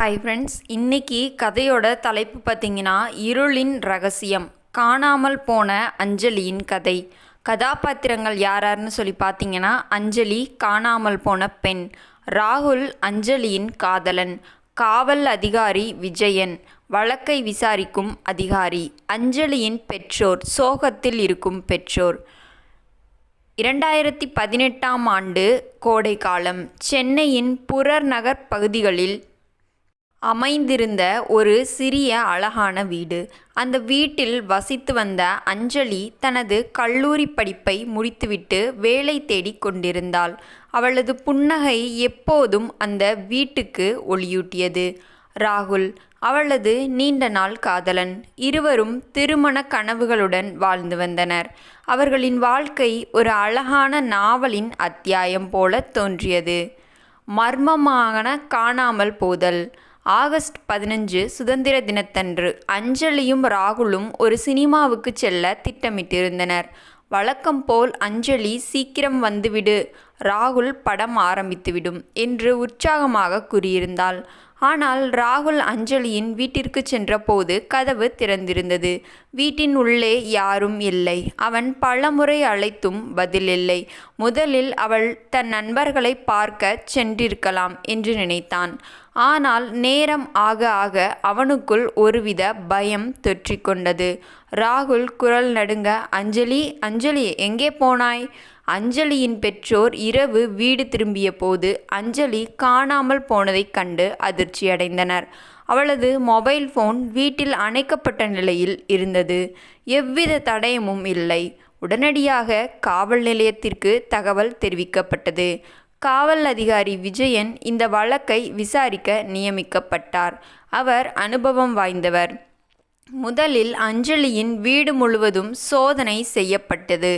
Hi friends, இன்னைக்கு கதையோட தலைப்பு பார்த்தீங்கன்னா இருளின் ரகசியம், காணாமல் போன அஞ்சலியின் கதை. கதாபாத்திரங்கள் யாராருன்னு சொல்லி பார்த்தீங்கன்னா, அஞ்சலி காணாமல் போன பெண், ராகுல் அஞ்சலியின் காதலன், காவல் அதிகாரி விஜயன் வழக்கை விசாரிக்கும் அதிகாரி, அஞ்சலியின் பெற்றோர் சோகத்தில் இருக்கும் பெற்றோர். 2018ஆம் ஆண்டு கோடைக்காலம் சென்னையின் புறநகர் நகர் பகுதிகளில் அமைந்திருந்த ஒரு சிறிய அழகான வீடு. அந்த வீட்டில் வசித்து வந்த அஞ்சலி தனது கல்லூரி படிப்பை முடித்துவிட்டு வேலை தேடிக் கொண்டிருந்தாள். அவளது புன்னகை எப்போதும் அந்த வீட்டுக்கு ஒளியூட்டியது. ராகுல் அவளது நீண்ட நாள் காதலன். இருவரும் திருமண கனவுகளுடன் வாழ்ந்து வந்தனர். அவர்களின் வாழ்க்கை ஒரு அழகான நாவலின் அத்தியாயம் போல தோன்றியது. மர்மமான காணாமல் போதல். ஆகஸ்ட் 15 சுதந்திர தினத்தன்று அஞ்சலியும் ராகுலும் ஒரு சினிமாவுக்கு செல்ல திட்டமிட்டிருந்தனர். வழக்கம் போல் அஞ்சலி சீக்கிரம் வந்துவிடு, ராகுல் படம் ஆரம்பித்துவிடும் என்று உற்சாகமாக கூறியிருந்தாள். ஆனால் ராகுல் அஞ்சலியின் வீட்டிற்கு சென்றபோது கதவு திறந்திருந்தது. வீட்டின் உள்ளே யாரும் இல்லை. அவன் பலமுறை அழைத்தும் பதிலில்லை. முதலில் அவள் தன் நண்பர்களை பார்க்க சென்றிருக்கலாம் என்று நினைத்தான். ஆனால் நேரம் ஆக ஆக அவனுக்குள் ஒருவித பயம் தொற்றிக்கொண்டது. ராகுல் குரல் நடுங்க, அஞ்சலி அஞ்சலி எங்கே போனாய்? அஞ்சலியின் பெற்றோர் இரவு வீடு திரும்பிய போது அஞ்சலி காணாமல் போனதைக் கண்டு அதிர்ச்சியடைந்தனர். அவளது மொபைல் போன் வீட்டில் அணைக்கப்பட்ட நிலையில் இருந்தது. எவ்வித தடயமும் இல்லை. உடனடியாக காவல் நிலையத்திற்கு தகவல் தெரிவிக்கப்பட்டது. காவல் அதிகாரி விஜயன் இந்த வழக்கை விசாரிக்க நியமிக்கப்பட்டார். அவர் அனுபவம் வாய்ந்தவர். முதலில் அஞ்சலியின் வீடு முழுவதும் சோதனை செய்யப்பட்டது.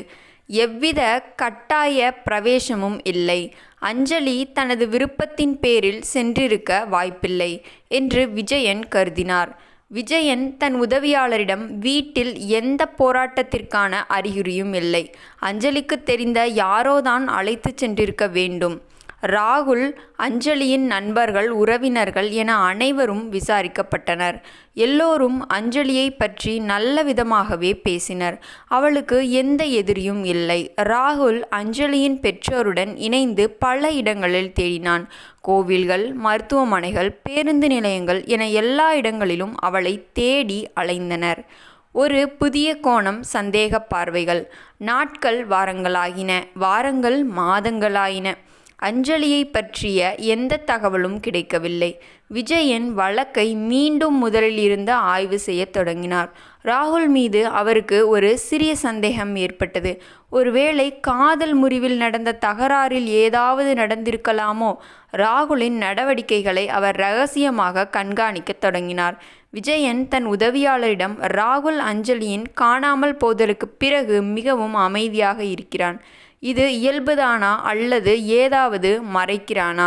எவ்வித கட்டாய பிரவேசமும் இல்லை. அஞ்சலி தனது விருப்பத்தின் பேரில் சென்றிருக்க வாய்ப்பில்லை என்று விஜயன் கருதினார். விஜயன் தன் உதவியாளரிடம் வீட்டில் எந்த போராட்டத்திற்கான அறிகுறியும் இல்லை, அஞ்சலிக்கு தெரிந்த யாரோதான் அழைத்து சென்றிருக்க வேண்டும். ராகுல், அஞ்சலியின் நண்பர்கள், உறவினர்கள் என அனைவரும் விசாரிக்கப்பட்டனர். எல்லோரும் அஞ்சலியை பற்றி நல்ல விதமாகவே பேசினர். அவளுக்கு எந்த எதிரியும் இல்லை. ராகுல் அஞ்சலியின் பெற்றோருடன் இணைந்து பல இடங்களில் தேடினான். கோவில்கள், மருத்துவமனைகள், பேருந்து நிலையங்கள் என எல்லா இடங்களிலும் அவளை தேடி அலைந்தனர். ஒரு புதிய கோணம், சந்தேக பார்வைகள். நாட்கள் வாரங்களாகின, வாரங்கள் மாதங்களாயின. அஞ்சலியை பற்றிய எந்த தகவலும் கிடைக்கவில்லை. விஜயன் வழக்கை மீண்டும் முதலில் இருந்து ஆய்வு செய்ய தொடங்கினார். ராகுல் மீது அவருக்கு ஒரு சிறிய சந்தேகம் ஏற்பட்டது. ஒருவேளை காதல் முறிவில் நடந்த தகராறில் ஏதாவது நடந்திருக்கலாமோ? ராகுலின் நடவடிக்கைகளை அவர் ரகசியமாக கண்காணிக்க தொடங்கினார். விஜயன் தன் உதவியாளரிடம், ராகுல் அஞ்சலியின் காணாமல் போதலுக்கு பிறகு மிகவும் அமைதியாக இருக்கிறான். இது இயல்புதானா அல்லது ஏதாவது மறைக்கிறானா?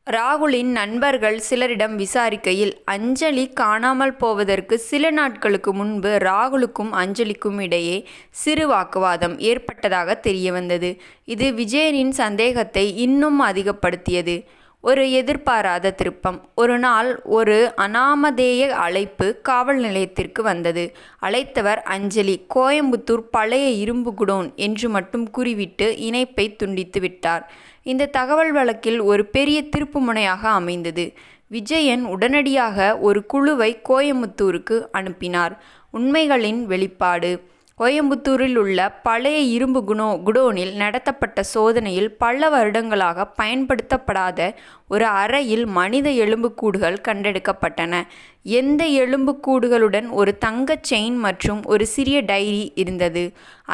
ராகுலின் நண்பர்கள் சிலரிடம் விசாரிக்கையில் அஞ்சலி காணாமல் போவதற்கு சில நாட்களுக்கு முன்பு ராகுலுக்கும் அஞ்சலிக்கும் இடையே சிறு வாக்குவாதம் ஏற்பட்டதாக தெரியவந்தது. இது விஜயனின் சந்தேகத்தை இன்னும் அதிகப்படுத்தியது. ஒரு எதிர்பாராத திருப்பம். ஒரு நாள் ஒரு அனாமதேய அழைப்பு காவல் நிலையத்திற்கு வந்தது. அழைத்தவர் அஞ்சலி. கோயம்புத்தூர் பழைய இரும்பு குடோன் என்று மட்டும் கூறிவிட்டு இணைப்பை துண்டித்து விட்டார். இந்த தகவல் வழக்கில் ஒரு பெரிய திருப்புமுனையாக அமைந்தது. விஜயன் உடனடியாக ஒரு குழுவை கோயம்புத்தூருக்கு அனுப்பினார். உண்மைகளின் வெளிப்பாடு. கோயம்புத்தூரில் உள்ள பழைய இரும்பு குடோனில் நடத்தப்பட்ட சோதனையில் பல வருடங்களாக பயன்படுத்தப்படாத ஒரு அறையில் மனித எலும்புக்கூடுகள் கண்டெடுக்கப்பட்டன. எந்த எலும்புக்கூடுகளுடன் ஒரு தங்கச் செயின் மற்றும் ஒரு சிறிய டைரி இருந்தது.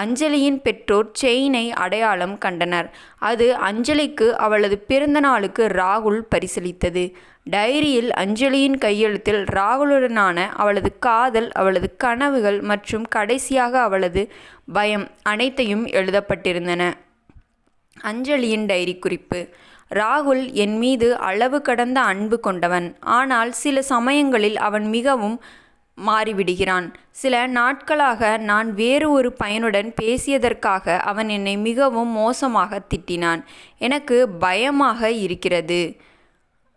அஞ்சலியின் பெற்றோர் செயினை அடையாளம் கண்டனர். அது அஞ்சலிக்கு அவளது பிறந்த நாளுக்கு ராகுல் பரிசளித்தது. டைரியில் அஞ்சலியின் கையெழுத்தில் ராகுலுடனான அவளது காதல், அவளது கனவுகள் மற்றும் கடைசியாக அவளது பயம் அனைத்தையும் எழுதப்பட்டிருந்தன. அஞ்சலியின் டைரி குறிப்பு. ராகுல் என் மீது அளவு கடந்த அன்பு கொண்டவன். ஆனால் சில சமயங்களில் அவன் மிகவும் மாறிவிடுகிறான். சில நாட்களாக நான் வேறு ஒரு பையனுடன் பேசியதற்காக அவன் என்னை மிகவும் மோசமாக திட்டினான். எனக்கு பயமாக இருக்கிறது.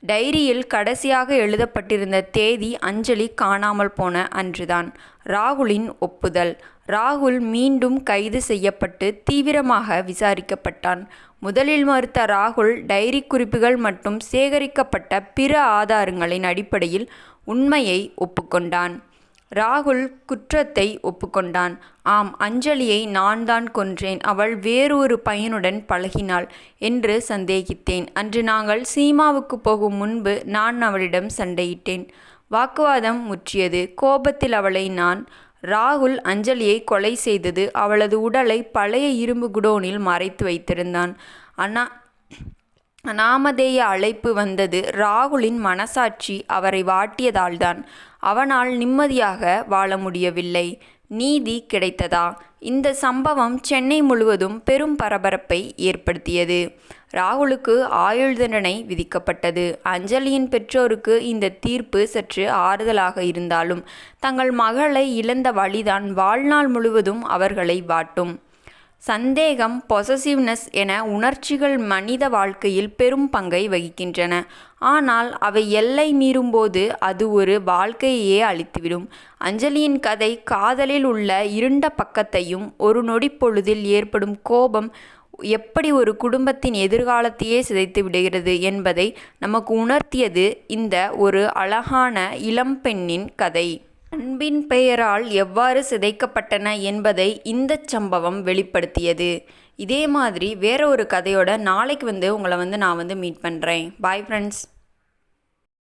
டைரியில் கடைசியாக எழுதப்பட்டிருந்த தேதி அஞ்சலி காணாமல் போன அன்றுதான். ராகுலின் ஒப்புதல். ராகுல் மீண்டும் கைது செய்யப்பட்டு தீவிரமாக விசாரிக்கப்பட்டான். முதலில் மறுத்த ராகுல் டைரி குறிப்புகள் மற்றும் சேகரிக்கப்பட்ட பிற ஆதாரங்களின் அடிப்படையில் உண்மையை ஒப்புக்கொண்டான். ராகுல் குற்றத்தை ஒப்புக்கொண்டான். ஆம், அஞ்சலியை நான் தான் கொன்றேன். அவள் வேறொரு பையனுடன் பழகினாள் என்று சந்தேகித்தேன். அன்று நாங்கள் சினிமாவுக்கு போகும் முன்பு நான் அவளிடம் சண்டையிட்டேன். வாக்குவாதம் முற்றியது. கோபத்தில் அவளை ராகுல் அஞ்சலியை கொலை செய்தது. அவளது உடலை பழைய இரும்பு குடோனில் மறைத்து வைத்திருந்தான். அனாமதேய அழைப்பு வந்தது. ராகுலின் மனசாட்சி அவரை வாட்டியதால்தான். அவனால் நிம்மதியாக வாழ முடியவில்லை. நீதி கிடைத்ததா? இந்த சம்பவம் சென்னை முழுவதும் பெரும் பரபரப்பை ஏற்படுத்தியது. ராகுலுக்கு ஆயுள் தண்டனை விதிக்கப்பட்டது. அஞ்சலியின் பெற்றோருக்கு இந்த தீர்ப்பு சற்று ஆறுதலாக இருந்தாலும் தங்கள் மகளை இழந்த வலிதான் வாழ்நாள் முழுவதும் அவர்களை வாட்டும். சந்தேகம், பொசசிவ்னஸ் என உணர்ச்சிகள் மனித வாழ்க்கையில் பெரும் பங்கை வகிக்கின்றன. ஆனால் அவை எல்லை மீறும்போது அது ஒரு வாழ்க்கையே அழித்துவிடும். அஞ்சலியின் கதை காதலில் உள்ள இருண்ட பக்கத்தையும் ஒரு நொடிப்பொழுதில் ஏற்படும் கோபம் எப்படி ஒரு குடும்பத்தின் எதிர்காலத்தையே சிதைத்து விடுகிறது என்பதை நமக்கு உணர்த்தியது இந்த ஒரு அழகான இளம்பெண்ணின் கதை. அன்பின் பெயரால் எவ்வாறு சிதைக்கப்பட்டன என்பதை இந்தச் சம்பவம் வெளிப்படுத்தியது. இதே மாதிரி வேற ஒரு கதையோட நாளைக்கு உங்களை நான் மீட் பண்ணுறேன். Bye friends.